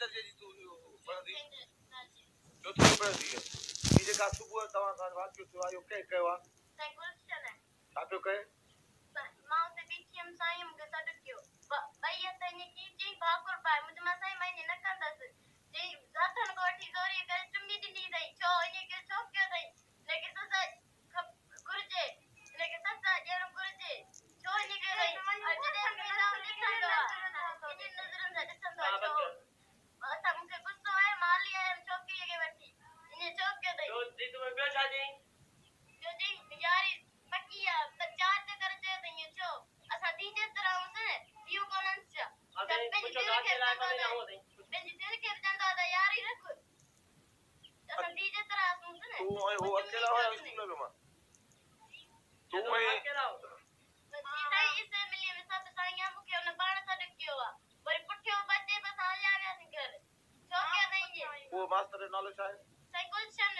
दर्जे जी तू पढ़ंदी चौथी में पढ़ंदी है ये जेका सुबुह तव्हां सां वाक़ियो थियो आहे इहो कंहिं कयो आहे गुलशन है छा पियो कहे मां उते बीठी हुयमि साईं मूंखे सॾु कयो ॿई हथ ईअं की चई भाकुर पाए मुंहिंजो मां साईं मां ईअं न कंदसि चई हथनि खां वठी ज़ोरीअ करे चुमी ॾिनी अथई छो ईअं कीअं छो कयो अथई हिनखे सज़ा घुरिजे हिनखे सज़ा ॾियणु घुरिजे छो ईअं कयो अथई जॾहिं महिलाऊं ॾिसंदो आहे इन नज़रनि सां ॾिसंदो आहे छो असां मूंखे गुस्सो आहे मां हली आयमि छोकिरीअ खे वठी ईअं छो कयो अथई ॿियो छा चई ॿियो चई यारी पकी आहे त चार चकर चयो अथई ईअं छो असां तीजे तरह हूंसि न ॿियूं कोन्हनि छा पंहिंजी दिलि खे बि चवंदा त यारी रख असां तीजे तरह हूंसि न तूं ऐं हो अकेला हुया स्कूल में मां तूं ऐं सीधई इसे मिली में सभु साईं मूंखे हुन पाण सॾु कयो आहे वरी पुठियो बचे बस हलिया वियासीं घर छो कयो अथई ईअं वो मास्टर जो नालो छा आहे साईं गुलशन